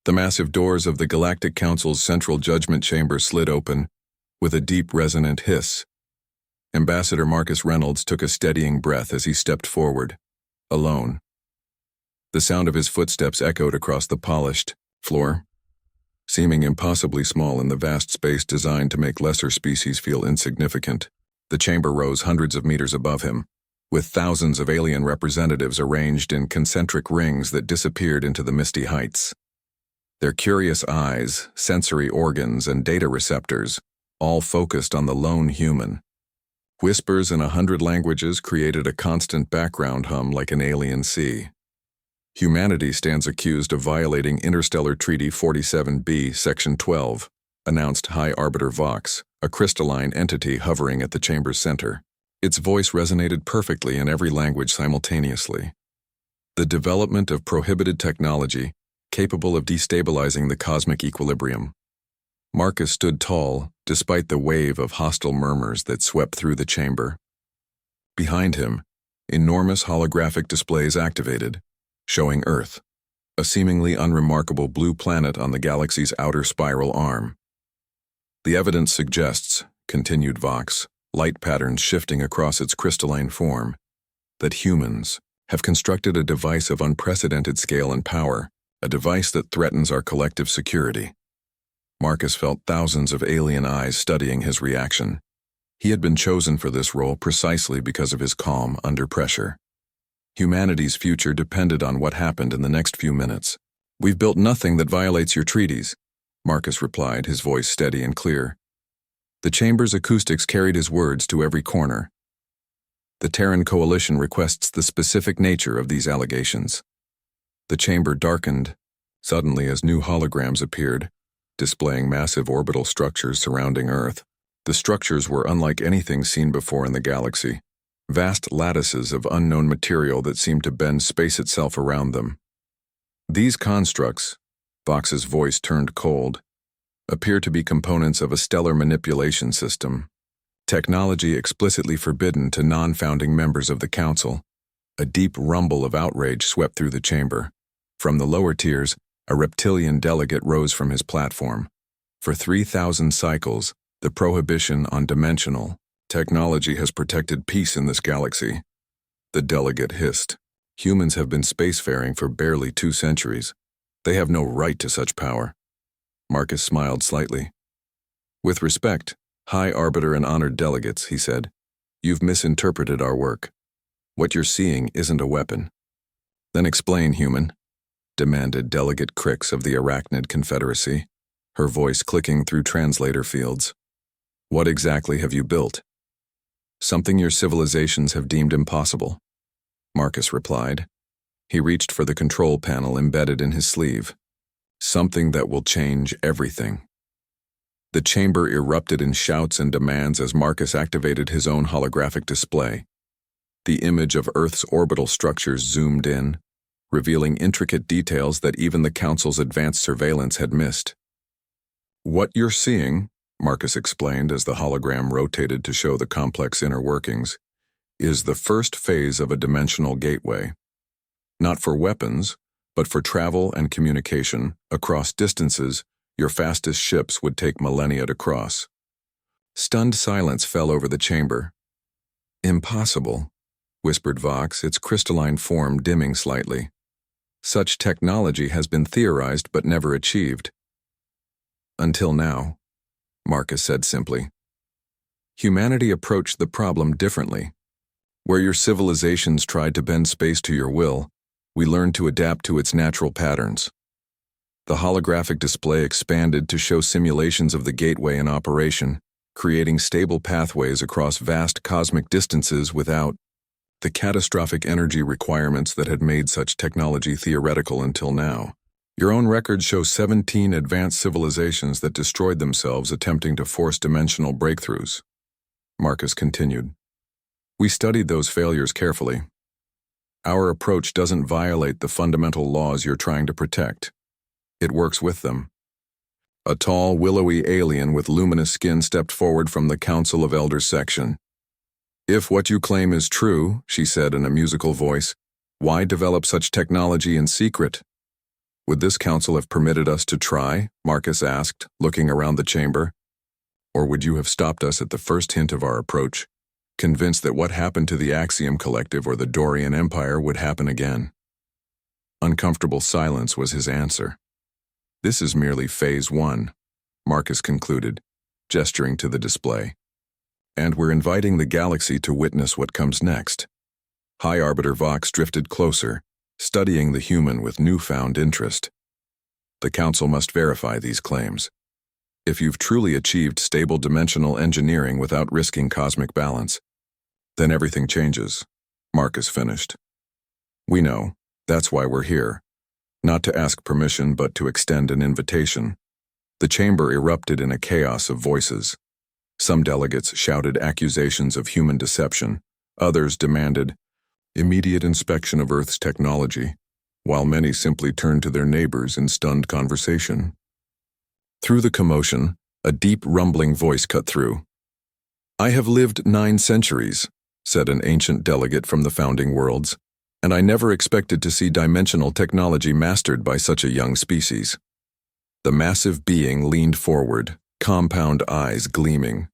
The massive doors of the Galactic Council's central judgment chamber slid open, with a deep resonant hiss. Ambassador Marcus Reynolds took a steadying breath as he stepped forward, alone. The sound of his footsteps echoed across the polished floor, seeming impossibly small in the vast space designed to make lesser species feel insignificant. The chamber rose hundreds of meters above him, with thousands of alien representatives arranged in concentric rings that disappeared into the misty heights. Their curious eyes, sensory organs, and data receptors, all focused on the lone human. Whispers in 100 languages created a constant background hum like an alien sea. Humanity stands accused of violating Interstellar Treaty 47b, Section 12, announced High Arbiter Vox, a crystalline entity hovering at the chamber's center. Its voice resonated perfectly in every language simultaneously. The development of prohibited technology, capable of destabilizing the cosmic equilibrium. Marcus stood tall, despite the wave of hostile murmurs that swept through the chamber. Behind him, enormous holographic displays activated, showing Earth, a seemingly unremarkable blue planet on the galaxy's outer spiral arm. The evidence suggests, continued Vox, light patterns shifting across its crystalline form, that humans have constructed a device of unprecedented scale and power, a device that threatens our collective security. Marcus felt thousands of alien eyes studying his reaction. He had been chosen for this role precisely because of his calm under pressure. Humanity's future depended on what happened in the next few minutes. "We've built nothing that violates your treaties," Marcus replied, his voice steady and clear. The chamber's acoustics carried his words to every corner. The Terran Coalition requests the specific nature of these allegations. The chamber darkened, suddenly as new holograms appeared, displaying massive orbital structures surrounding Earth. The structures were unlike anything seen before in the galaxy, vast lattices of unknown material that seemed to bend space itself around them. These constructs, Vox's voice turned cold, appear to be components of a stellar manipulation system, technology explicitly forbidden to non-founding members of the Council. A deep rumble of outrage swept through the chamber. From the lower tiers, a reptilian delegate rose from his platform. For 3,000 cycles, the prohibition on dimensional technology has protected peace in this galaxy. The delegate hissed. Humans have been spacefaring for barely 2 centuries. They have no right to such power. Marcus smiled slightly. "With respect, High Arbiter and honored delegates," he said, "you've misinterpreted our work. What you're seeing isn't a weapon." "Then explain, human," demanded Delegate Crix of the Arachnid Confederacy, her voice clicking through translator fields. "What exactly have you built?" "Something your civilizations have deemed impossible," Marcus replied. He reached for the control panel embedded in his sleeve. "Something that will change everything." The chamber erupted in shouts and demands as Marcus activated his own holographic display. The image of Earth's orbital structures zoomed in, revealing intricate details that even the Council's advanced surveillance had missed. "What you're seeing," Marcus explained as the hologram rotated to show the complex inner workings, "is the first phase of a dimensional gateway. Not for weapons, but for travel and communication across distances your fastest ships would take millennia to cross." Stunned silence fell over the chamber. "Impossible," whispered Vox, its crystalline form dimming slightly. "Such technology has been theorized but never achieved." "Until now," Marcus said simply. "Humanity approached the problem differently. Where your civilizations tried to bend space to your will, we learned to adapt to its natural patterns." The holographic display expanded to show simulations of the gateway in operation, creating stable pathways across vast cosmic distances without the catastrophic energy requirements that had made such technology theoretical until now. "Your own records show 17 advanced civilizations that destroyed themselves attempting to force dimensional breakthroughs," Marcus continued. "We studied those failures carefully. Our approach doesn't violate the fundamental laws you're trying to protect. It works with them." A tall, willowy alien with luminous skin stepped forward from the Council of Elders section. "If what you claim is true," she said in a musical voice, "why develop such technology in secret?" Would this council have permitted us to try? Marcus asked, looking around the chamber. Or would you have stopped us at the first hint of our approach, convinced that what happened to the Axiom Collective or the Dorian Empire would happen again? Uncomfortable silence was his answer. This is merely Phase 1, Marcus concluded, gesturing to the display. And we're inviting the galaxy to witness what comes next. High Arbiter Vox drifted closer, studying the human with newfound interest. The Council must verify these claims. If you've truly achieved stable dimensional engineering without risking cosmic balance, then everything changes, Marcus finished. We know, that's why we're here. Not to ask permission, but to extend an invitation. The chamber erupted in a chaos of voices. Some delegates shouted accusations of human deception, others demanded immediate inspection of Earth's technology, while many simply turned to their neighbors in stunned conversation. Through the commotion, a deep rumbling voice cut through. I have lived 9 centuries, said an ancient delegate from the founding worlds, and I never expected to see dimensional technology mastered by such a young species. The massive being leaned forward, compound eyes gleaming.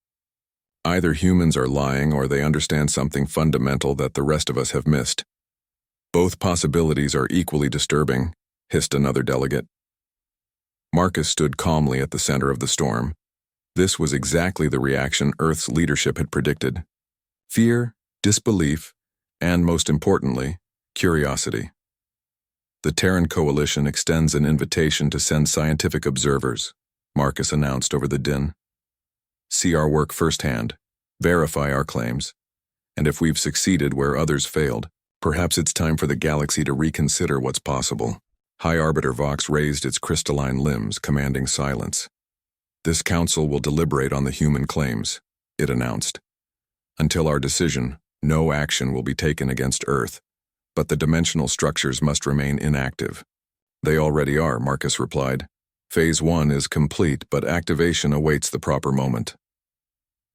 Either humans are lying or they understand something fundamental that the rest of us have missed. Both possibilities are equally disturbing, hissed another delegate. Marcus stood calmly at the center of the storm. This was exactly the reaction Earth's leadership had predicted. Fear, disbelief, and most importantly, curiosity. The Terran Coalition extends an invitation to send scientific observers, Marcus announced over the din. See our work firsthand, verify our claims, and if we've succeeded where others failed, perhaps it's time for the galaxy to reconsider what's possible. High Arbiter Vox raised its crystalline limbs, commanding silence. This council will deliberate on the human claims, it announced. Until our decision, no action will be taken against Earth, but the dimensional structures must remain inactive. They already are, Marcus replied. Phase 1 is complete, but activation awaits the proper moment.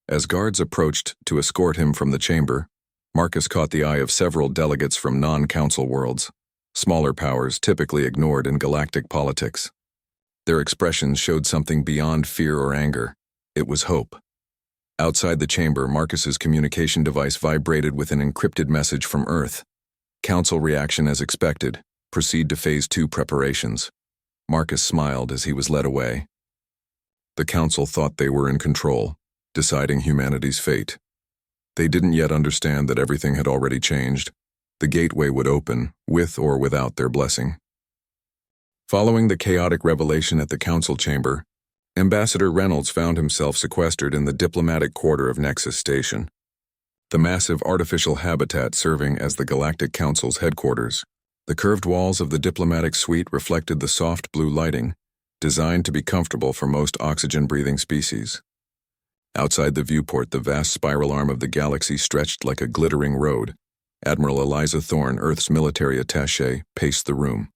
As guards approached to escort him from the chamber, Marcus caught the eye of several delegates from non-council worlds, smaller powers typically ignored in galactic politics. Their expressions showed something beyond fear or anger. It was hope. Outside the chamber, Marcus's communication device vibrated with an encrypted message from Earth. Council reaction as expected. Proceed to Phase 2 preparations. Marcus smiled as he was led away. The Council thought they were in control, deciding humanity's fate. They didn't yet understand that everything had already changed. The gateway would open, with or without their blessing. Following the chaotic revelation at the Council chamber, Ambassador Reynolds found himself sequestered in the diplomatic quarter of Nexus Station, the massive artificial habitat serving as the Galactic Council's headquarters. The curved walls of the diplomatic suite reflected the soft blue lighting, designed to be comfortable for most oxygen-breathing species. Outside the viewport, the vast spiral arm of the galaxy stretched like a glittering road. Admiral Eliza Thorne, Earth's military attaché, paced the room.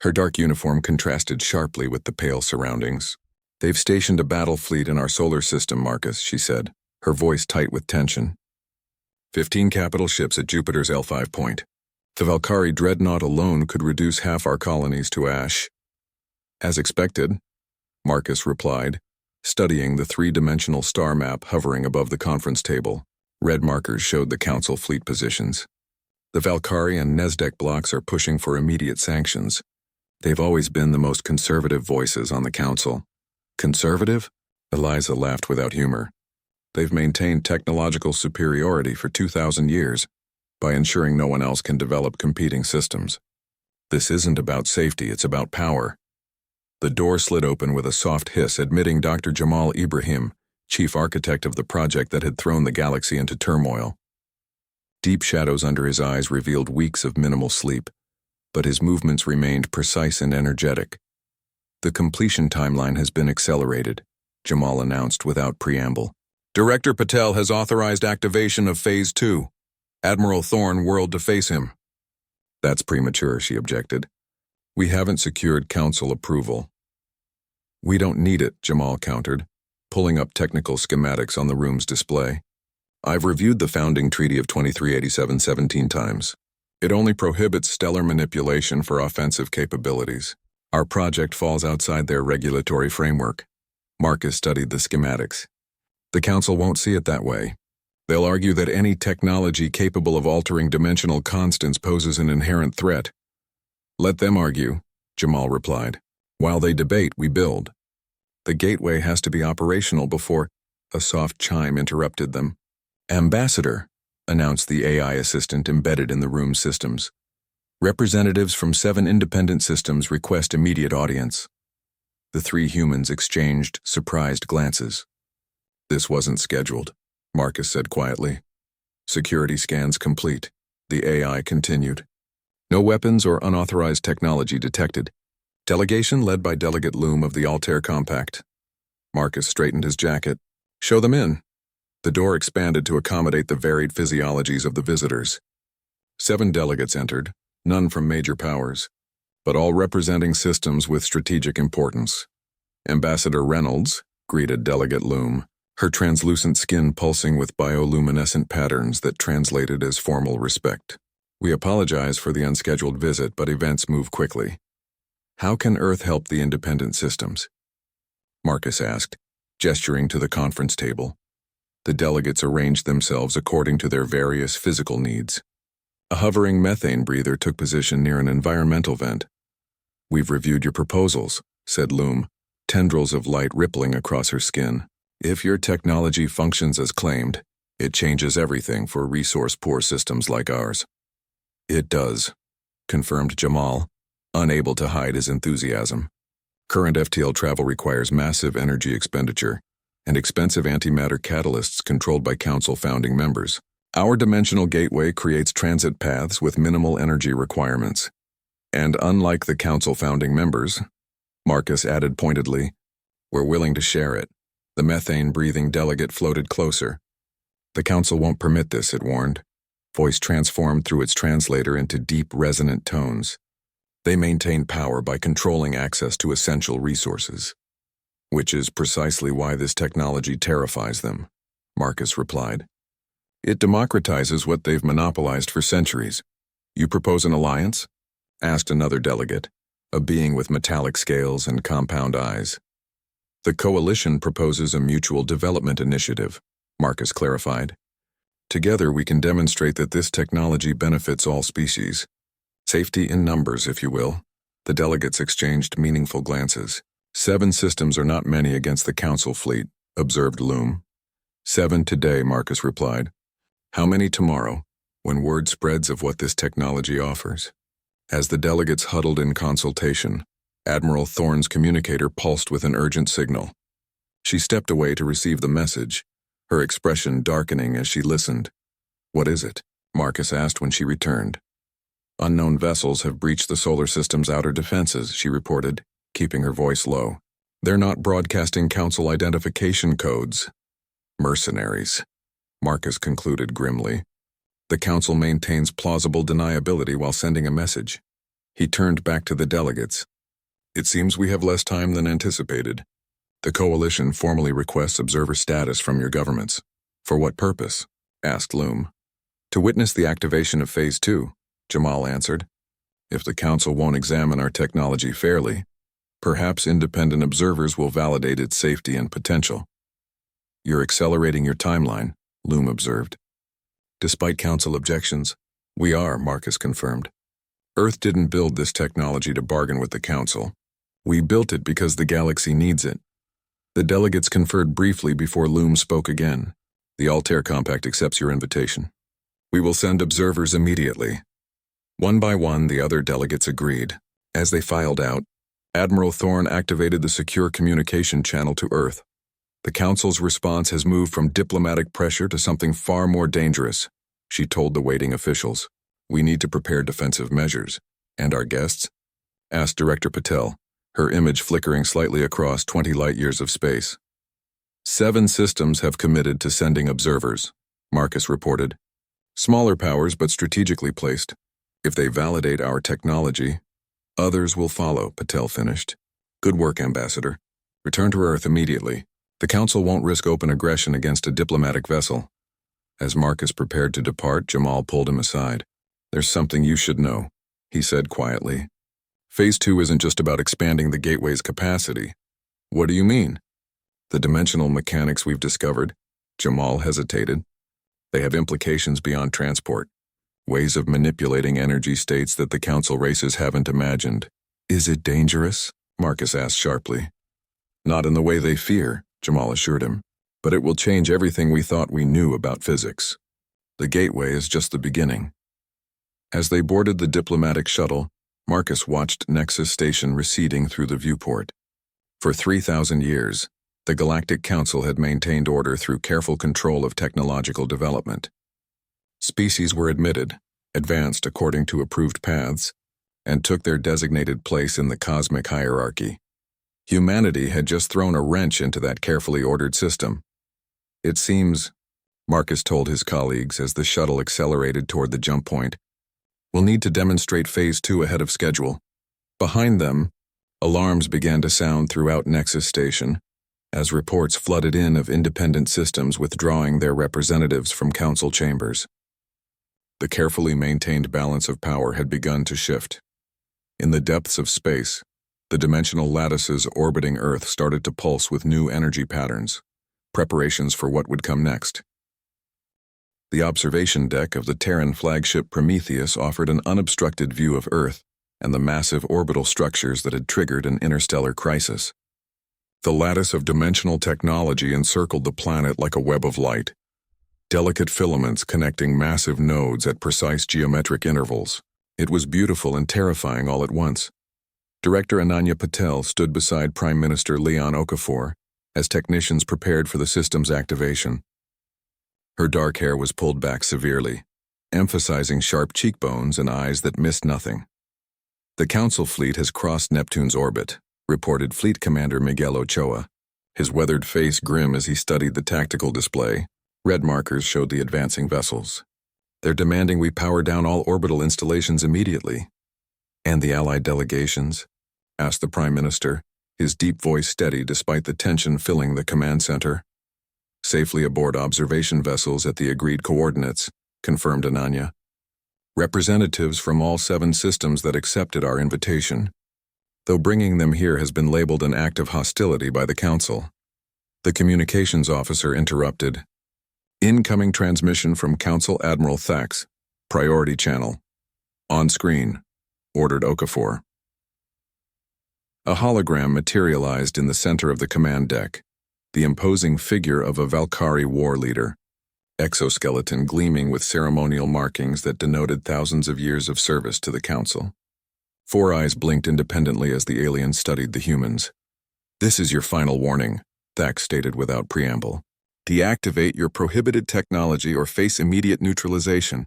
Her dark uniform contrasted sharply with the pale surroundings. They've stationed a battle fleet in our solar system, Marcus, she said, her voice tight with tension. 15 capital ships at Jupiter's L5 point. The Valkyrie dreadnought alone could reduce half our colonies to ash. As expected, Marcus replied, studying the 3-dimensional star map hovering above the conference table. Red markers showed the Council fleet positions. The Valkyrie and Nezdek blocks are pushing for immediate sanctions. They've always been the most conservative voices on the Council. Conservative? Eliza laughed without humor. They've maintained technological superiority for 2,000 years by ensuring no one else can develop competing systems. This isn't about safety, it's about power. The door slid open with a soft hiss, admitting Dr. Jamal Ibrahim, chief architect of the project that had thrown the galaxy into turmoil. Deep shadows under his eyes revealed weeks of minimal sleep, but his movements remained precise and energetic. The completion timeline has been accelerated, Jamal announced without preamble. Director Patel has authorized activation of Phase 2. Admiral Thorne whirled to face him. That's premature, she objected. We haven't secured Council approval. We don't need it, Jamal countered, pulling up technical schematics on the room's display. I've reviewed the founding treaty of 2387 17 times. It only prohibits stellar manipulation for offensive capabilities. Our project falls outside their regulatory framework. Marcus studied the schematics. The Council won't see it that way. They'll argue that any technology capable of altering dimensional constants poses an inherent threat. Let them argue, Jamal replied. While they debate, we build. The gateway has to be operational before... A soft chime interrupted them. Ambassador, announced the AI assistant embedded in the room's systems. Representatives from 7 independent systems request immediate audience. The 3 humans exchanged surprised glances. This wasn't scheduled, Marcus said quietly. Security scans complete. The AI continued. No weapons or unauthorized technology detected. Delegation led by Delegate Loom of the Altair Compact. Marcus straightened his jacket. Show them in. The door expanded to accommodate the varied physiologies of the visitors. 7 delegates entered, none from major powers, but all representing systems with strategic importance. Ambassador Reynolds greeted Delegate Loom, her translucent skin pulsing with bioluminescent patterns that translated as formal respect. We apologize for the unscheduled visit, but events move quickly. How can Earth help the independent systems? Marcus asked, gesturing to the conference table. The delegates arranged themselves according to their various physical needs. A hovering methane breather took position near an environmental vent. We've reviewed your proposals, said Loom, tendrils of light rippling across her skin. If your technology functions as claimed, it changes everything for resource-poor systems like ours. It does, confirmed Jamal, unable to hide his enthusiasm. Current FTL travel requires massive energy expenditure and expensive antimatter catalysts controlled by Council founding members. Our dimensional gateway creates transit paths with minimal energy requirements. And unlike the Council founding members, Marcus added pointedly, we're willing to share it. The methane-breathing delegate floated closer. The Council won't permit this, it warned. Voice transformed through its translator into deep, resonant tones. They maintain power by controlling access to essential resources. Which is precisely why this technology terrifies them, Marcus replied. It democratizes what they've monopolized for centuries. You propose an alliance? Asked another delegate, a being with metallic scales and compound eyes. The coalition proposes a mutual development initiative, Marcus clarified. Together we can demonstrate that this technology benefits all species. Safety in numbers, if you will. The delegates exchanged meaningful glances. 7 systems are not many against the Council fleet, observed Loom. 7 today, Marcus replied. How many tomorrow, when word spreads of what this technology offers? As the delegates huddled in consultation, Admiral Thorne's communicator pulsed with an urgent signal. She stepped away to receive the message, her expression darkening as she listened. What is it? Marcus asked when she returned. Unknown vessels have breached the solar system's outer defenses, she reported, keeping her voice low. They're not broadcasting Council identification codes. Mercenaries, Marcus concluded grimly. The Council maintains plausible deniability while sending a message. He turned back to the delegates. It seems we have less time than anticipated. The Coalition formally requests observer status from your governments. For what purpose? Asked Loom. To witness the activation of Phase 2, Jamal answered. If the Council won't examine our technology fairly, perhaps independent observers will validate its safety and potential. You're accelerating your timeline, Loom observed. Despite Council objections, we are, Marcus confirmed. Earth didn't build this technology to bargain with the Council. We built it because the galaxy needs it. The delegates conferred briefly before Loom spoke again. The Altair Compact accepts your invitation. We will send observers immediately. One by one, the other delegates agreed. As they filed out, Admiral Thorne activated the secure communication channel to Earth. The Council's response has moved from diplomatic pressure to something far more dangerous, she told the waiting officials. We need to prepare defensive measures. And our guests? Asked Director Patel, her image flickering slightly across 20 light-years of space. 7 systems have committed to sending observers, Marcus reported. Smaller powers, but strategically placed. If they validate our technology, others will follow, Patel finished. Good work, Ambassador. Return to Earth immediately. The Council won't risk open aggression against a diplomatic vessel. As Marcus prepared to depart, Jamal pulled him aside. There's something you should know, he said quietly. Phase 2 isn't just about expanding the gateway's capacity. What do you mean? The dimensional mechanics we've discovered, Jamal hesitated. They have implications beyond transport, ways of manipulating energy states that the Council races haven't imagined. Is it dangerous? Marcus asked sharply. Not in the way they fear, Jamal assured him, but it will change everything we thought we knew about physics. The gateway is just the beginning. As they boarded the diplomatic shuttle, Marcus watched Nexus Station receding through the viewport. For 3,000 years, the Galactic Council had maintained order through careful control of technological development. Species were admitted, advanced according to approved paths, and took their designated place in the cosmic hierarchy. Humanity had just thrown a wrench into that carefully ordered system. It seems, Marcus told his colleagues as the shuttle accelerated toward the jump point, we'll need to demonstrate Phase 2 ahead of schedule. Behind them, alarms began to sound throughout Nexus Station, as reports flooded in of independent systems withdrawing their representatives from council chambers. The carefully maintained balance of power had begun to shift. In the depths of space, the dimensional lattices orbiting Earth started to pulse with new energy patterns, preparations for what would come next. The observation deck of the Terran flagship Prometheus offered an unobstructed view of Earth and the massive orbital structures that had triggered an interstellar crisis. The lattice of dimensional technology encircled the planet like a web of light, delicate filaments connecting massive nodes at precise geometric intervals. It was beautiful and terrifying all at once. Director Ananya Patel stood beside Prime Minister Leon Okafor as technicians prepared for the system's activation. Her dark hair was pulled back severely, emphasizing sharp cheekbones and eyes that missed nothing. The Council fleet has crossed Neptune's orbit, reported Fleet Commander Miguel Ochoa, his weathered face grim as he studied the tactical display. Red markers showed the advancing vessels. They're demanding we power down all orbital installations immediately. And the Allied delegations? Asked the Prime Minister, his deep voice steady despite the tension filling the command center. Safely aboard observation vessels at the agreed coordinates, confirmed Ananya. Representatives from all 7 systems that accepted our invitation, though bringing them here has been labeled an act of hostility by the Council. The communications officer interrupted. Incoming transmission from Council Admiral Thax, priority channel. On screen, ordered Okafor. A hologram materialized in the center of the command deck, the imposing figure of a Valkyrie war leader, exoskeleton gleaming with ceremonial markings that denoted thousands of years of service to the Council. 4 eyes blinked independently as the alien studied the humans. This is your final warning, Thax stated without preamble. Deactivate your prohibited technology or face immediate neutralization.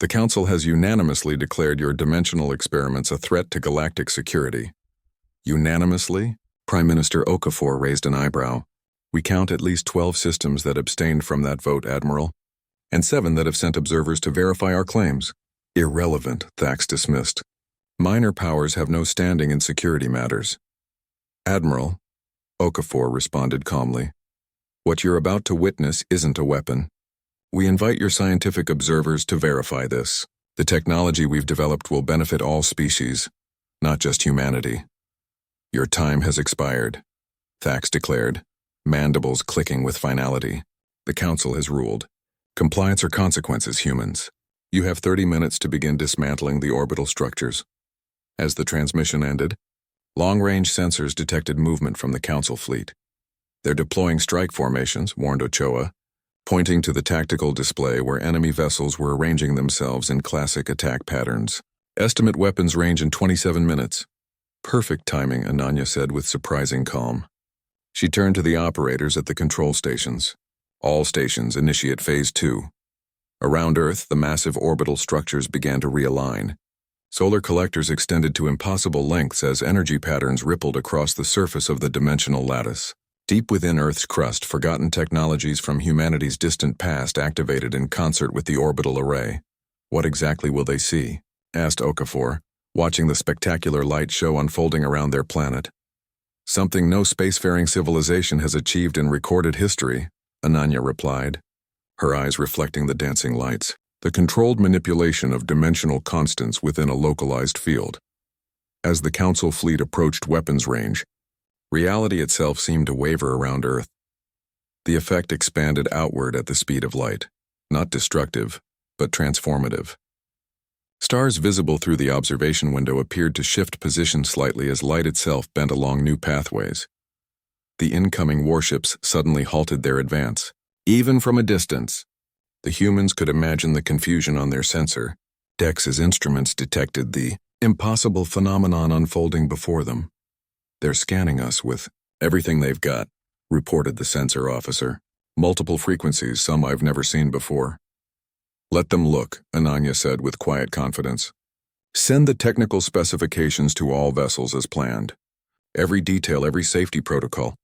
The Council has unanimously declared your dimensional experiments a threat to galactic security. Unanimously? Prime Minister Okafor raised an eyebrow. We count at least 12 systems that abstained from that vote, Admiral, and 7 that have sent observers to verify our claims. Irrelevant, Thax dismissed. Minor powers have no standing in security matters. Admiral, Okafor responded calmly, what you're about to witness isn't a weapon. We invite your scientific observers to verify this. The technology we've developed will benefit all species, not just humanity. Your time has expired, Thax declared, mandibles clicking with finality. The Council has ruled. Compliance or consequences, humans. You have 30 minutes to begin dismantling the orbital structures. As the transmission ended, long-range sensors detected movement from the Council fleet. They're deploying strike formations, warned Ochoa, pointing to the tactical display where enemy vessels were arranging themselves in classic attack patterns. Estimate weapons range in 27 minutes. Perfect timing, Ananya said with surprising calm. She turned to the operators at the control stations. All stations initiate Phase 2. Around Earth, the massive orbital structures began to realign. Solar collectors extended to impossible lengths as energy patterns rippled across the surface of the dimensional lattice. Deep within Earth's crust, forgotten technologies from humanity's distant past activated in concert with the orbital array. What exactly will they see? Asked Okafor, watching the spectacular light show unfolding around their planet. Something no spacefaring civilization has achieved in recorded history, Ananya replied, her eyes reflecting the dancing lights. The controlled manipulation of dimensional constants within a localized field. As the Council fleet approached weapons range, reality itself seemed to waver around Earth. The effect expanded outward at the speed of light, not destructive, but transformative. Stars visible through the observation window appeared to shift position slightly as light itself bent along new pathways. The incoming warships suddenly halted their advance. Even from a distance, the humans could imagine the confusion on their sensor decks as instruments detected the impossible phenomenon unfolding before them. "They're scanning us with everything they've got," reported the sensor officer. "Multiple frequencies, some I've never seen before." "Let them look," Ananya said with quiet confidence. "Send the technical specifications to all vessels as planned. Every detail, every safety protocol.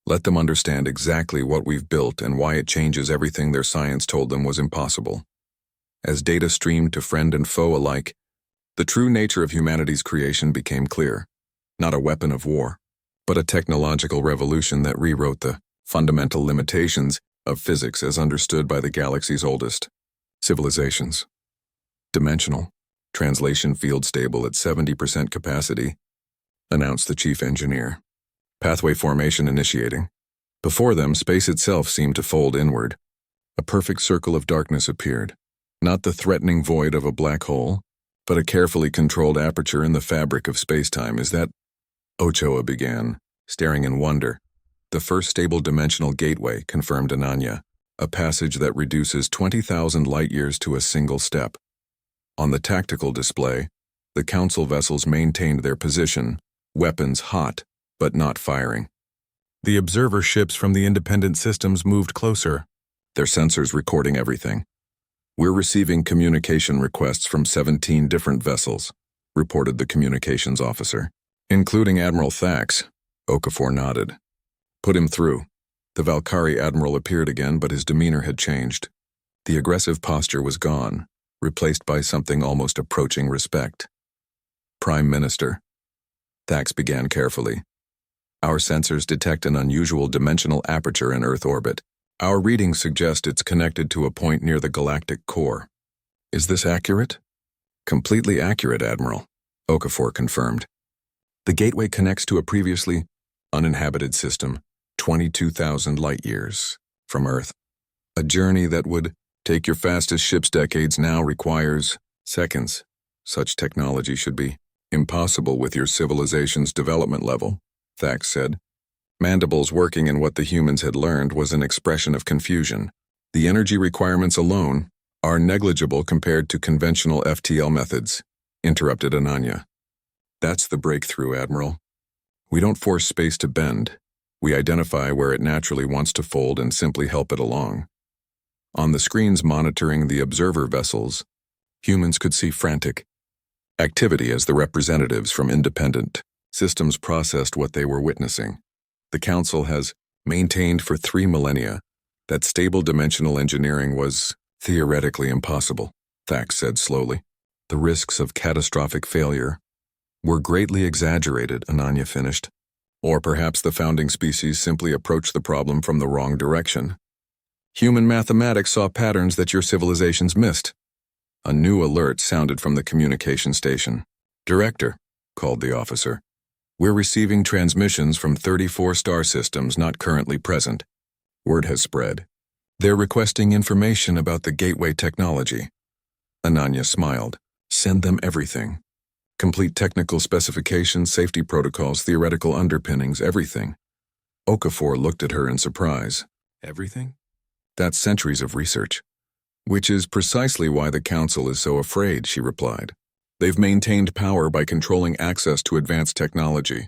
Let them understand exactly what we've built and why it changes everything their science told them was impossible." As data streamed to friend and foe alike, the true nature of humanity's creation became clear. Not a weapon of war, but a technological revolution that rewrote the fundamental limitations of physics as understood by the galaxy's oldest civilizations. "Dimensional, translation field stable at 70% capacity," announced the chief engineer. "Pathway formation initiating." Before them, space itself seemed to fold inward. A perfect circle of darkness appeared. Not the threatening void of a black hole, but a carefully controlled aperture in the fabric of space-time. "Is that—" Ochoa began, staring in wonder. "The first stable dimensional gateway," confirmed Ananya, "a passage that reduces 20,000 light-years to a single step." On the tactical display, the Council vessels maintained their position, weapons hot, but not firing. The observer ships from the independent systems moved closer, their sensors recording everything. "We're receiving communication requests from 17 different vessels," reported the communications officer. "Including Admiral Thax," Okafor nodded. "Put him through." The Valkyrie admiral appeared again, but his demeanor had changed. The aggressive posture was gone, replaced by something almost approaching respect. "Prime Minister," Thax began carefully, "our sensors detect an unusual dimensional aperture in Earth orbit. Our readings suggest it's connected to a point near the galactic core. Is this accurate?" "Completely accurate, Admiral," Okafor confirmed. "The gateway connects to a previously uninhabited system, 22,000 light-years from Earth. A journey that would take your fastest ships decades now requires seconds. Such technology should be impossible with your civilization's development level," Thax said. Mandibles working in what the humans had learned was an expression of confusion. "The energy requirements alone are negligible compared to conventional FTL methods," interrupted Ananya. "That's the breakthrough, Admiral. We don't force space to bend. We identify where it naturally wants to fold and simply help it along." On the screens monitoring the observer vessels, humans could see frantic activity as the representatives from independent systems processed what they were witnessing. "The Council has maintained for 3 millennia that stable dimensional engineering was theoretically impossible," Thax said slowly. "The risks of catastrophic failure were greatly exaggerated," Ananya finished. "Or perhaps the founding species simply approached the problem from the wrong direction. Human mathematics saw patterns that your civilizations missed." A new alert sounded from the communication station. "Director," called the officer, "we're receiving transmissions from 34 star systems not currently present. Word has spread. They're requesting information about the gateway technology." Ananya smiled. "Send them everything. Complete technical specifications, safety protocols, theoretical underpinnings, everything." Okafor looked at her in surprise. "Everything?" "That's centuries of research." "Which is precisely why the Council is so afraid," she replied. "They've maintained power by controlling access to advanced technology.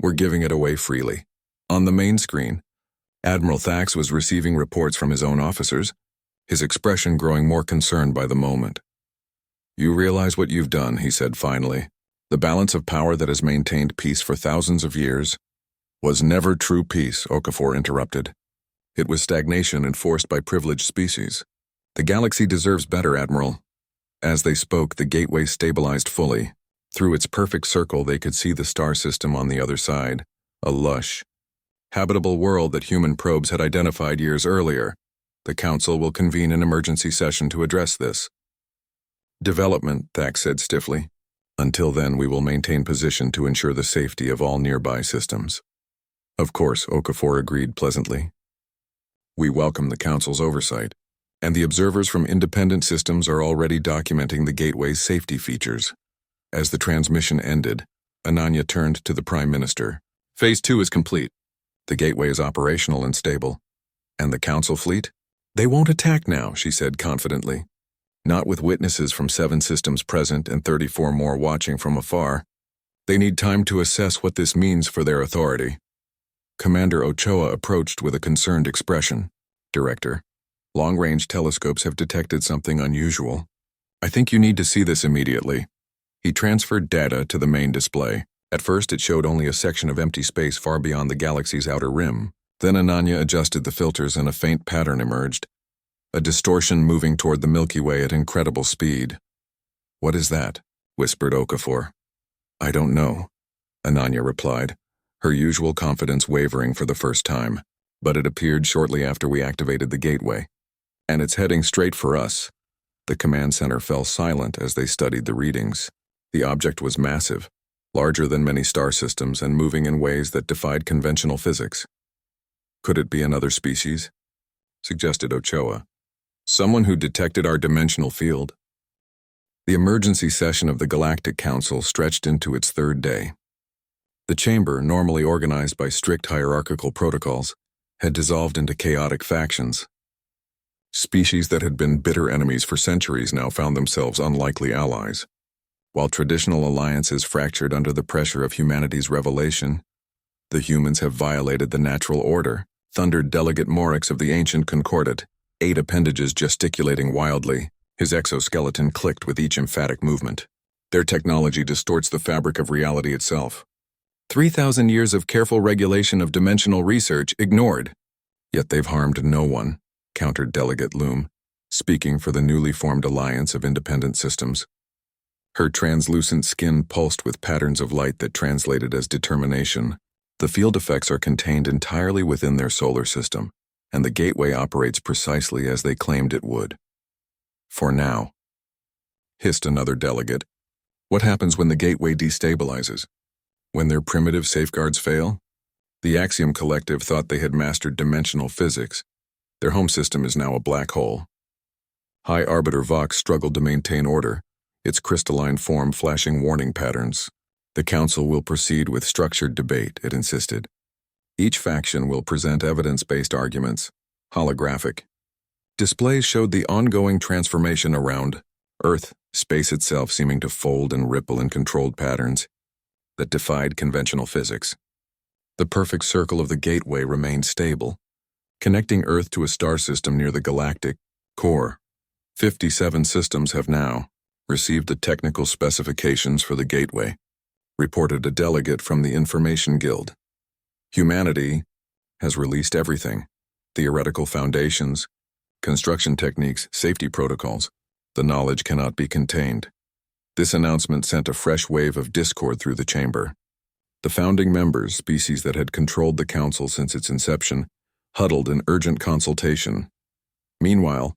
We're giving it away freely." On the main screen, Admiral Thax was receiving reports from his own officers, his expression growing more concerned by the moment. "You realize what you've done," he said finally. "The balance of power that has maintained peace for thousands of years was never true peace," Okafor interrupted. "It was stagnation enforced by privileged species. The galaxy deserves better, Admiral." As they spoke, the gateway stabilized fully. Through its perfect circle, they could see the star system on the other side, a lush, habitable world that human probes had identified years earlier. "The Council will convene an emergency session to address this." "Development," Thax said stiffly. Until then, we will maintain position to ensure the safety of all nearby systems. Of course, Okafor agreed pleasantly. We welcome the Council's oversight, and the observers from independent systems are already documenting the gateway's safety features. As the transmission ended, Ananya turned to the Prime Minister. Phase 2 is complete. The gateway is operational and stable. And the Council fleet? They won't attack now, she said confidently. Not with witnesses from 7 systems present and 34 more watching from afar. They need time to assess what this means for their authority. Commander Ochoa approached with a concerned expression. Director, long-range telescopes have detected something unusual. I think you need to see this immediately. He transferred data to the main display. At first, it showed only a section of empty space far beyond the galaxy's outer rim. Then Ananya adjusted the filters and a faint pattern emerged. A distortion moving toward the Milky Way at incredible speed. What is that? Whispered Okafor. I don't know, Ananya replied, her usual confidence wavering for the first time. But it appeared shortly after we activated the gateway. And it's heading straight for us. The command center fell silent as they studied the readings. The object was massive, larger than many star systems and moving in ways that defied conventional physics. Could it be another species? Suggested Ochoa. Someone who detected our dimensional field. The emergency session of the Galactic Council stretched into its 3rd day. The chamber, normally organized by strict hierarchical protocols, had dissolved into chaotic factions. Species that had been bitter enemies for centuries now found themselves unlikely allies. While traditional alliances fractured under the pressure of humanity's revelation, the humans have violated the natural order, thundered Delegate Morix of the ancient Concordat, 8 appendages gesticulating wildly. His exoskeleton clicked with each emphatic movement. Their technology distorts the fabric of reality itself. 3,000 years of careful regulation of dimensional research ignored. Yet they've harmed no one, countered Delegate Loom, speaking for the newly formed alliance of independent systems. Her translucent skin pulsed with patterns of light that translated as determination. The field effects are contained entirely within their solar system, and the gateway operates precisely as they claimed it would. For now. Hissed another delegate. What happens when the gateway destabilizes? When their primitive safeguards fail? The Axiom Collective thought they had mastered dimensional physics. Their home system is now a black hole. High Arbiter Vox struggled to maintain order, its crystalline form flashing warning patterns. The Council will proceed with structured debate, it insisted. Each faction will present evidence-based arguments, holographic. Displays showed the ongoing transformation around Earth, space itself seeming to fold and ripple in controlled patterns that defied conventional physics. The perfect circle of the gateway remained stable, connecting Earth to a star system near the galactic core. 57 systems have now received the technical specifications for the gateway, reported a delegate from the Information Guild. Humanity has released everything: theoretical foundations, construction techniques, safety protocols. The knowledge cannot be contained. This announcement sent a fresh wave of discord through the chamber. The founding members, species that had controlled the Council since its inception, huddled in urgent consultation. Meanwhile,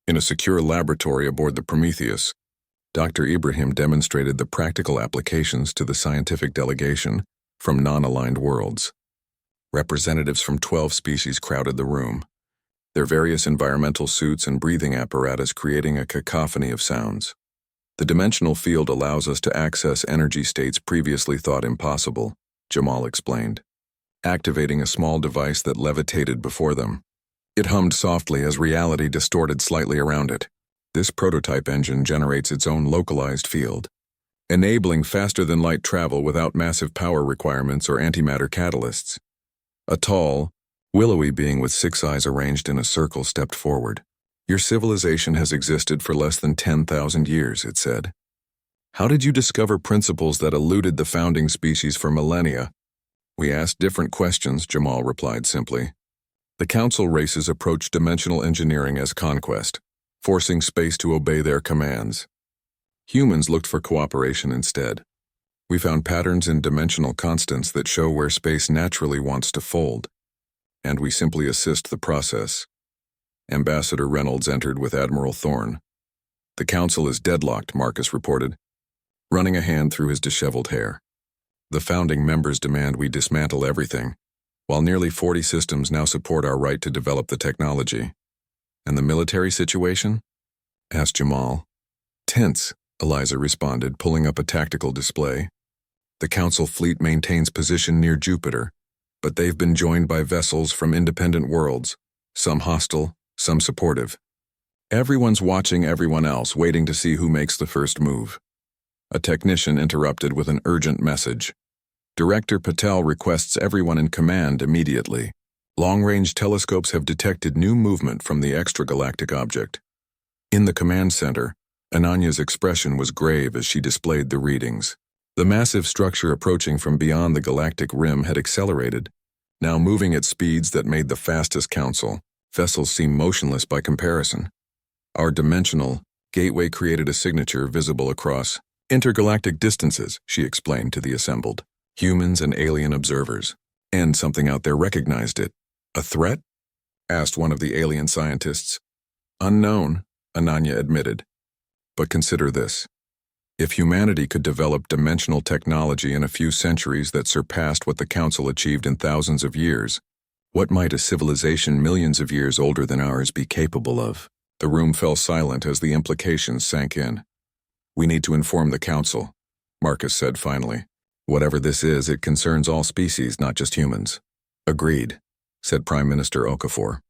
in a secure laboratory aboard the Prometheus, Dr. Ibrahim demonstrated the practical applications to the scientific delegation from non-aligned worlds. Representatives from 12 species crowded the room, their various environmental suits and breathing apparatus creating a cacophony of sounds. The dimensional field allows us to access energy states previously thought impossible, Jamal explained, activating a small device that levitated before them. It hummed softly as reality distorted slightly around it. This prototype engine generates its own localized field, enabling faster-than-light travel without massive power requirements or antimatter catalysts. A tall, willowy being with 6 eyes arranged in a circle stepped forward. Your civilization has existed for less than 10,000 years, it said. How did you discover principles that eluded the founding species for millennia? We asked different questions, Jamal replied simply. The Council races approached dimensional engineering as conquest, forcing space to obey their commands. Humans looked for cooperation instead. We found patterns in dimensional constants that show where space naturally wants to fold, and we simply assist the process. Ambassador Reynolds entered with Admiral Thorne. The Council is deadlocked, Marcus reported. running a hand through his disheveled hair. The founding members demand we dismantle everything, while nearly 40 systems now support our right to develop the technology. And the military situation? Asked Jamal. Tense, Eliza responded, pulling up a tactical display. The Council fleet maintains position near Jupiter, but they've been joined by vessels from independent worlds, some hostile, some supportive. Everyone's watching everyone else, waiting to see who makes the first move. A technician interrupted with an urgent message. Director Patel requests everyone in command immediately. Long-range telescopes have detected new movement from the extragalactic object. In the command center, Ananya's expression was grave as she displayed the readings. The massive structure approaching from beyond the galactic rim had accelerated, now moving at speeds that made the fastest Council vessels seem motionless by comparison. Our dimensional gateway created a signature visible across intergalactic distances, she explained to the assembled humans and alien observers. And something out there recognized it. A threat? Asked one of the alien scientists. Unknown, Ananya admitted. But consider this. If humanity could develop dimensional technology in a few centuries that surpassed what the Council achieved in thousands of years, what might a civilization millions of years older than ours be capable of? The room fell silent as the implications sank in. We need to inform the Council, Marcus said finally. Whatever this is, it concerns all species, not just humans. Agreed, said Prime Minister Okafor.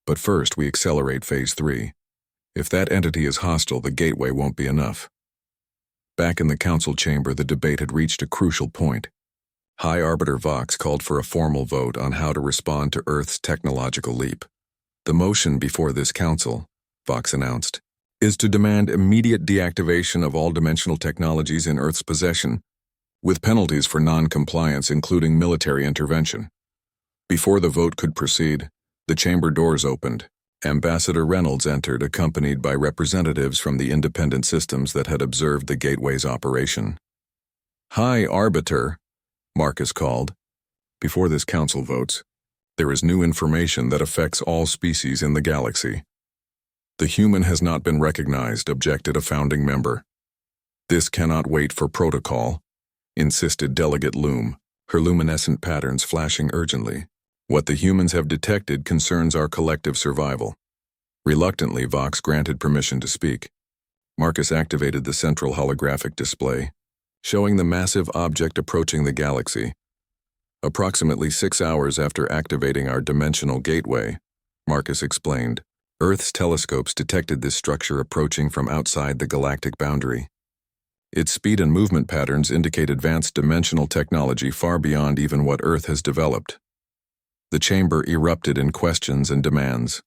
But first, we accelerate Phase 3. If that entity is hostile, the gateway won't be enough. Back in the Council chamber, the debate had reached a crucial point. High Arbiter Vox called for a formal vote on how to respond to Earth's technological leap. The motion before this Council, Vox announced, is to demand immediate deactivation of all dimensional technologies in Earth's possession, with penalties for non-compliance, including military intervention. Before the vote could proceed, the chamber doors opened. Ambassador Reynolds entered, accompanied by representatives from the independent systems that had observed the gateway's operation. High Arbiter, Marcus called. Before this Council votes, there is new information that affects all species in the galaxy. The human has not been recognized, objected a founding member. This cannot wait for protocol, insisted Delegate Loom, her luminescent patterns flashing urgently. What the humans have detected concerns our collective survival. Reluctantly, Vox granted permission to speak. Marcus activated the central holographic display, showing the massive object approaching the galaxy. Approximately 6 hours after activating our dimensional gateway, Marcus explained, Earth's telescopes detected this structure approaching from outside the galactic boundary. Its speed and movement patterns indicate advanced dimensional technology far beyond even what Earth has developed. The chamber erupted in questions and demands.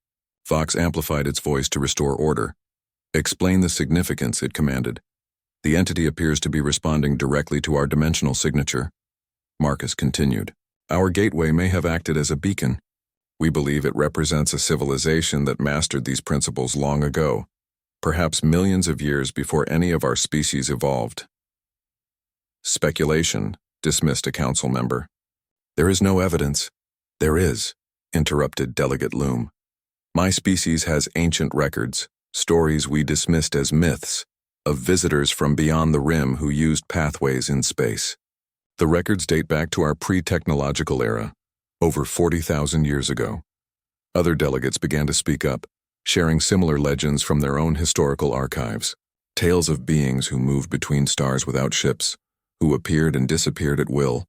Vox amplified its voice to restore order. Explain the significance, it commanded. The entity appears to be responding directly to our dimensional signature. Marcus continued. Our gateway may have acted as a beacon. We believe it represents a civilization that mastered these principles long ago, perhaps millions of years before any of our species evolved. Speculation, dismissed a council member. There is no evidence. There is, interrupted Delegate Loom. My species has ancient records, stories we dismissed as myths, of visitors from beyond the rim who used pathways in space. The records date back to our pre-technological era, over 40,000 years ago. Other delegates began to speak up, sharing similar legends from their own historical archives, tales of beings who moved between stars without ships, who appeared and disappeared at will,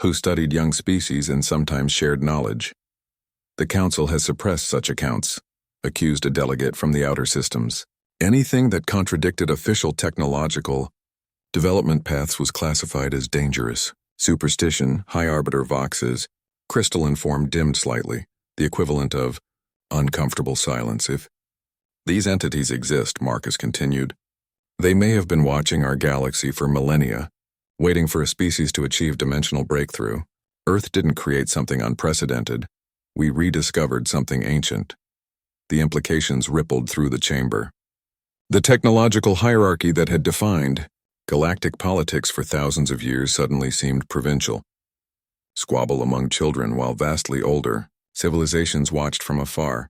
who studied young species and sometimes shared knowledge. The Council has suppressed such accounts, accused a delegate from the outer systems. Anything that contradicted official technological development paths was classified as dangerous. Superstition, High Arbiter Vox's, crystalline form dimmed slightly, the equivalent of uncomfortable silence. If these entities exist, Marcus continued, they may have been watching our galaxy for millennia, waiting for a species to achieve dimensional breakthrough. Earth didn't create something unprecedented. We rediscovered something ancient. The implications rippled through the chamber. The technological hierarchy that had defined galactic politics for thousands of years suddenly seemed provincial. Squabble among children while vastly older, civilizations watched from afar.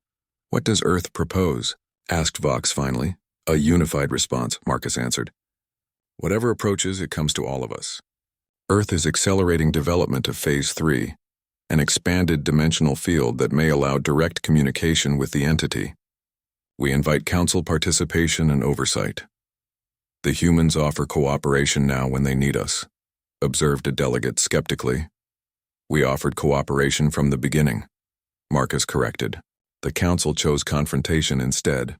What does Earth propose? Asked Vox finally. A unified response, Marcus answered. Whatever approaches, it comes to all of us. Earth is accelerating development of Phase 3, an expanded dimensional field that may allow direct communication with the entity. We invite Council participation and oversight. The humans offer cooperation now when they need us, observed a delegate skeptically. We offered cooperation from the beginning, Marcus corrected. The Council chose confrontation instead.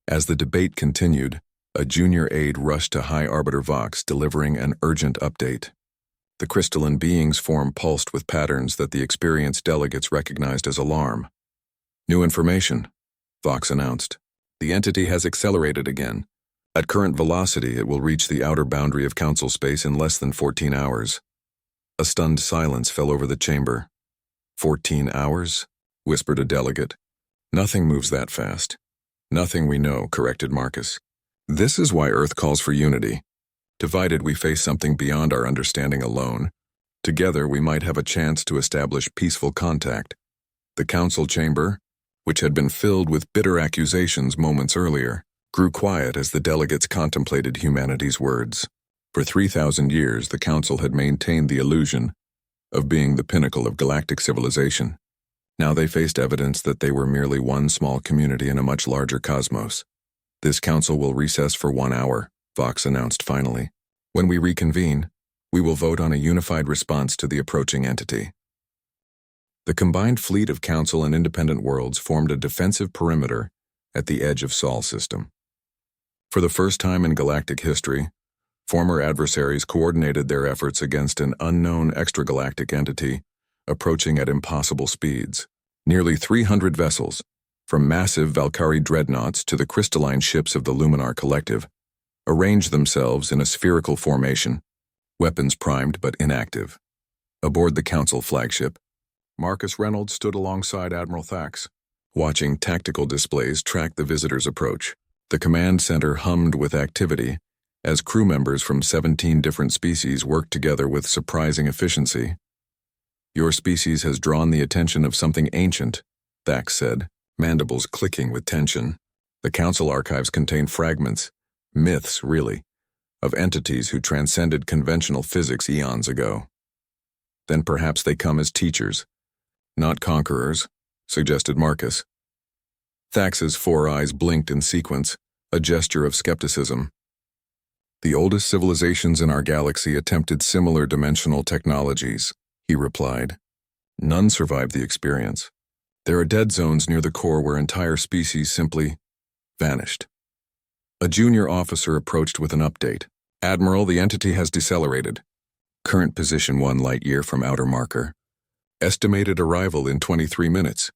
As the debate continued, a junior aide rushed to High Arbiter Vox delivering an urgent update. The crystalline being's form pulsed with patterns that the experienced delegates recognized as alarm. New information, Vox announced. The entity has accelerated again. At current velocity, it will reach the outer boundary of Council space in less than 14 hours. A stunned silence fell over the chamber. 14 hours? Whispered a delegate. Nothing moves that fast. Nothing we know, corrected Marcus. This is why Earth calls for unity. Divided, we face something beyond our understanding alone. Together, we might have a chance to establish peaceful contact. The Council chamber, which had been filled with bitter accusations moments earlier, grew quiet as the delegates contemplated humanity's words. For 3,000 years, the Council had maintained the illusion of being the pinnacle of galactic civilization. Now they faced evidence that they were merely one small community in a much larger cosmos. This Council will recess for 1 hour, Vox announced finally. When we reconvene, we will vote on a unified response to the approaching entity. The combined fleet of Council and independent worlds formed a defensive perimeter at the edge of Sol system. For the first time in galactic history, former adversaries coordinated their efforts against an unknown extragalactic entity approaching at impossible speeds. Nearly 300 vessels, from massive Valkyrie dreadnoughts to the crystalline ships of the Luminar Collective, arranged themselves in a spherical formation, weapons primed but inactive. Aboard the Council flagship, Marcus Reynolds stood alongside Admiral Thax, watching tactical displays track the visitors' approach. The command center hummed with activity as crew members from 17 different species worked together with surprising efficiency. Your species has drawn the attention of something ancient, Thax said, mandibles clicking with tension. The Council archives contain fragments, myths really, of entities who transcended conventional physics eons ago. Then perhaps they come as teachers, not conquerors, suggested Marcus. Thax's 4 eyes blinked in sequence, a gesture of skepticism. The oldest civilizations in our galaxy attempted similar dimensional technologies, he replied. None survived the experience. There are dead zones near the core where entire species simply vanished. A junior officer approached with an update. Admiral, the entity has decelerated. Current position 1 light-year from outer marker. Estimated arrival in 23 minutes.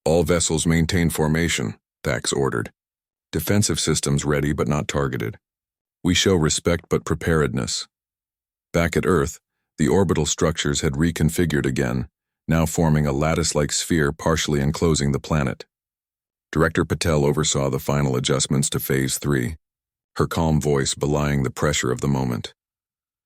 All vessels maintain formation, Thax ordered. Defensive systems ready but not targeted. We show respect but preparedness. Back at Earth, the orbital structures had reconfigured again, now forming a lattice-like sphere partially enclosing the planet. Director Patel oversaw the final adjustments to Phase 3, her calm voice belying the pressure of the moment.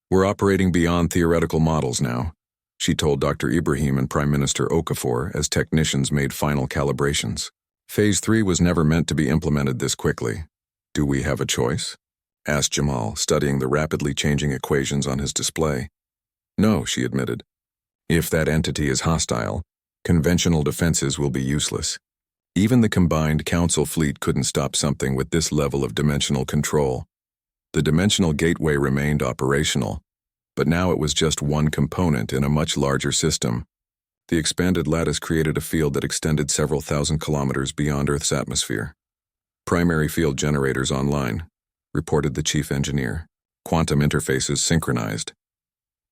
We're operating beyond theoretical models now, she told Dr. Ibrahim and Prime Minister Okafor as technicians made final calibrations. Phase 3 was never meant to be implemented this quickly. Do we have a choice? Asked Jamal, studying the rapidly changing equations on his display. No, she admitted. If that entity is hostile, conventional defenses will be useless. Even the combined Council fleet couldn't stop something with this level of dimensional control. The dimensional gateway remained operational, but now it was just one component in a much larger system. The expanded lattice created a field that extended several thousand kilometers beyond Earth's atmosphere. Primary field generators online, reported the chief engineer. Quantum interfaces synchronized.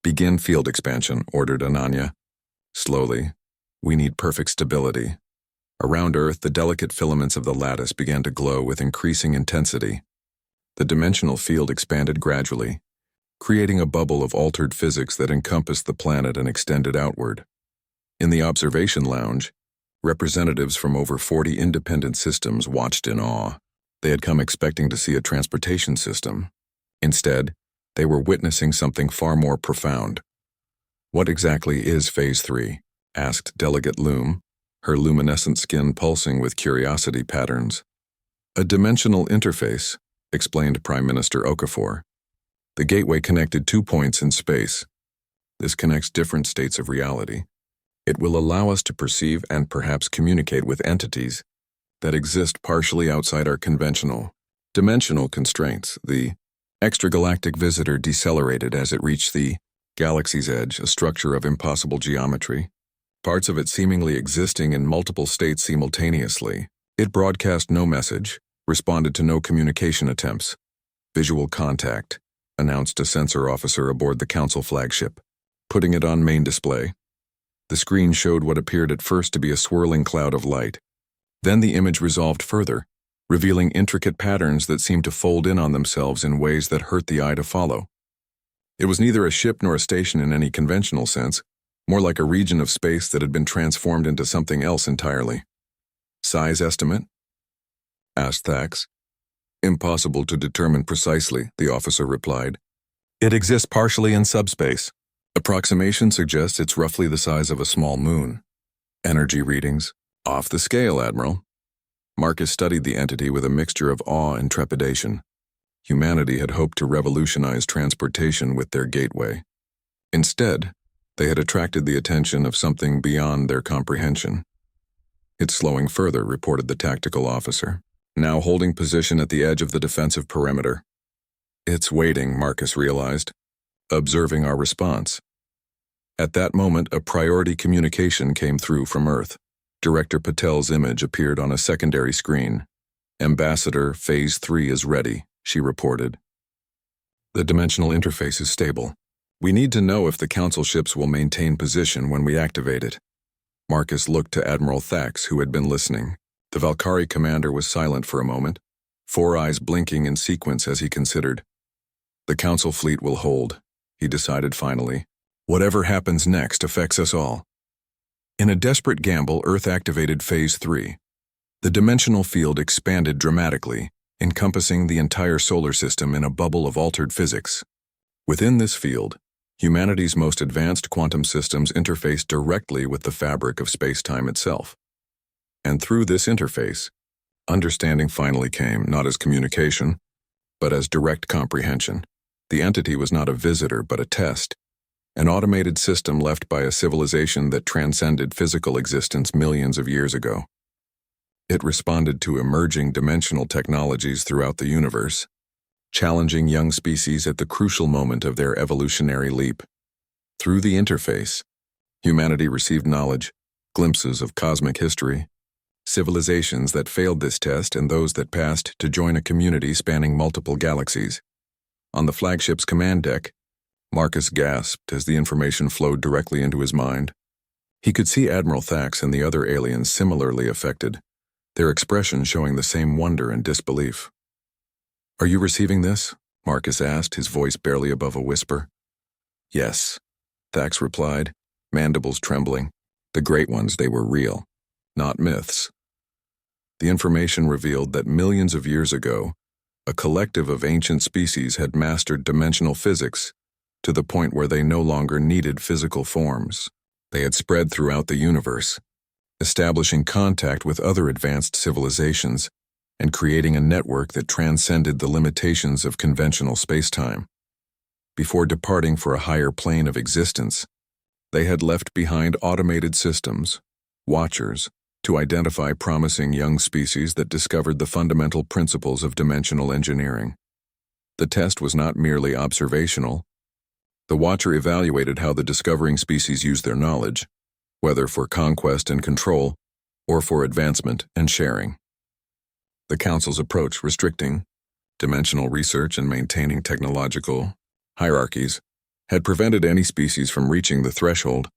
Begin field expansion, ordered Ananya. Slowly. We need perfect stability. Around Earth, the delicate filaments of the lattice began to glow with increasing intensity. The dimensional field expanded gradually, creating a bubble of altered physics that encompassed the planet and extended outward. In the observation lounge, representatives from over 40 independent systems watched in awe. They had come expecting to see a transportation system. Instead, they were witnessing something far more profound. What exactly is Phase 3? Asked Delegate Loom, her luminescent skin pulsing with curiosity patterns. A dimensional interface, explained Prime Minister Okafor. The gateway connected 2 points in space. This connects different states of reality. It will allow us to perceive and perhaps communicate with entities that exist partially outside our conventional dimensional constraints. The extragalactic visitor decelerated as it reached the galaxy's edge, a structure of impossible geometry, parts of it seemingly existing in multiple states simultaneously. It broadcast no message, responded to no communication attempts. Visual contact, announced a sensor officer aboard the Council flagship, putting it on main display. The screen showed what appeared at first to be a swirling cloud of light. Then the image resolved further, revealing intricate patterns that seemed to fold in on themselves in ways that hurt the eye to follow. It was neither a ship nor a station in any conventional sense, more like a region of space that had been transformed into something else entirely. Size estimate? Asked Thax. Impossible to determine precisely, the officer replied. It exists partially in subspace. Approximation suggests it's roughly the size of a small moon. Energy readings? Off the scale, Admiral. Marcus studied the entity with a mixture of awe and trepidation. Humanity had hoped to revolutionize transportation with their gateway. Instead, they had attracted the attention of something beyond their comprehension. It's slowing further, reported the tactical officer, now holding position at the edge of the defensive perimeter. It's waiting, Marcus realized, observing our response. At that moment, a priority communication came through from Earth. Director Patel's image appeared on a secondary screen. Ambassador, Phase 3 is ready, she reported. The dimensional interface is stable. We need to know if the Council ships will maintain position when we activate it. Marcus looked to Admiral Thax, who had been listening. The Valkyrie commander was silent for a moment, 4 eyes blinking in sequence as he considered. The Council fleet will hold, he decided finally. Whatever happens next affects us all. In a desperate gamble, Earth activated Phase 3. The dimensional field expanded dramatically, encompassing the entire solar system in a bubble of altered physics. Within this field, humanity's most advanced quantum systems interfaced directly with the fabric of space-time itself. And through this interface, understanding finally came, not as communication, but as direct comprehension. The entity was not a visitor, but a test, an automated system left by a civilization that transcended physical existence millions of years ago. It responded to emerging dimensional technologies throughout the universe, challenging young species at the crucial moment of their evolutionary leap. Through the interface, humanity received knowledge, glimpses of cosmic history, civilizations that failed this test and those that passed to join a community spanning multiple galaxies. On the flagship's command deck, Marcus gasped as the information flowed directly into his mind. He could see Admiral Thax and the other aliens similarly affected, their expressions showing the same wonder and disbelief. Are you receiving this? Marcus asked, his voice barely above a whisper. Yes, Thax replied, mandibles trembling. The great ones, they were real, not myths. The information revealed that millions of years ago, a collective of ancient species had mastered dimensional physics to the point where they no longer needed physical forms. They had spread throughout the universe, establishing contact with other advanced civilizations and creating a network that transcended the limitations of conventional spacetime. Before departing for a higher plane of existence, they had left behind automated systems, watchers, to identify promising young species that discovered the fundamental principles of dimensional engineering. The test was not merely observational. The watcher evaluated how the discovering species used their knowledge, whether for conquest and control, or for advancement and sharing. The Council's approach, restricting dimensional research and maintaining technological hierarchies, had prevented any species from reaching the threshold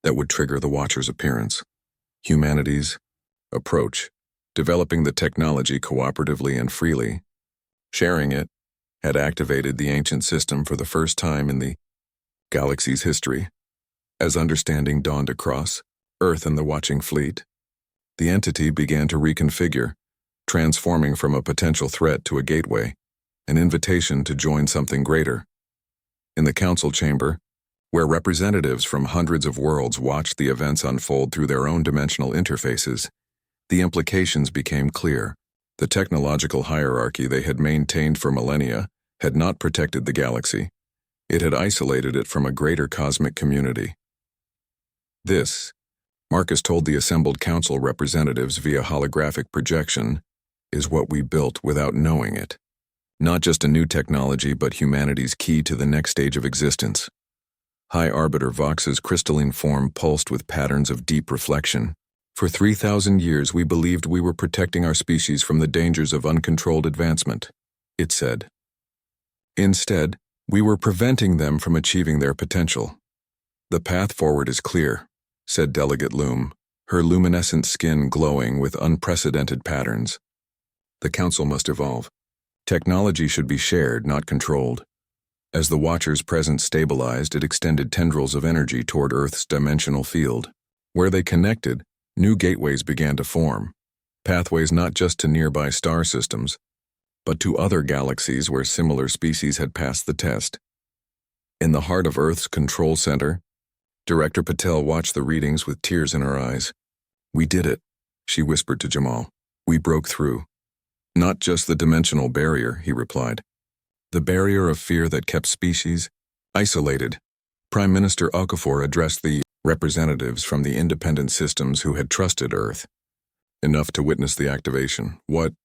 that would trigger the Watcher's appearance. Humanity's approach, developing the technology cooperatively and freely, sharing it, had activated the ancient system for the first time in the galaxy's history. As understanding dawned across Earth and the watching fleet, the entity began to reconfigure, transforming from a potential threat to a gateway, an invitation to join something greater. In the Council chamber, where representatives from hundreds of worlds watched the events unfold through their own dimensional interfaces, the implications became clear. The technological hierarchy they had maintained for millennia had not protected the galaxy. It had isolated it from a greater cosmic community. This, Marcus told the assembled council representatives via holographic projection, is what we built without knowing it. Not just a new technology, but humanity's key to the next stage of existence. High Arbiter Vox's crystalline form pulsed with patterns of deep reflection. For 3,000 years we believed we were protecting our species from the dangers of uncontrolled advancement, it said. Instead, we were preventing them from achieving their potential. The path forward is clear, said Delegate Loom, her luminescent skin glowing with unprecedented patterns. The council must evolve. Technology should be shared, not controlled. As the Watcher's presence stabilized, it extended tendrils of energy toward Earth's dimensional field. Where they connected, new gateways began to form, pathways not just to nearby star systems, but to other galaxies where similar species had passed the test. In the heart of Earth's control center, Director Patel watched the readings with tears in her eyes. "We did it," she whispered to Jamal. "We broke through." "Not just the dimensional barrier," he replied. "The barrier of fear that kept species isolated." Prime Minister Okafor addressed the representatives from the independent systems who had trusted Earth enough to witness the activation. "What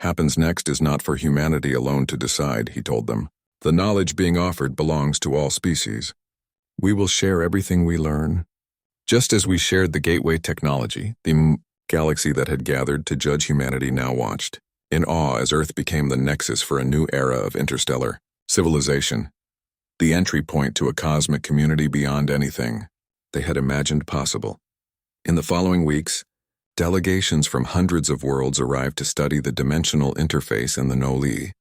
happens next is not for humanity alone to decide," he told them. "The knowledge being offered belongs to all species. We will share everything we learn, just as we shared the gateway technology." The galaxy that had gathered to judge humanity now watched, in awe as Earth became the nexus for a new era of interstellar civilization, the entry point to a cosmic community beyond anything they had imagined possible. In the following weeks, delegations from hundreds of worlds arrived to study the dimensional interface and the Noli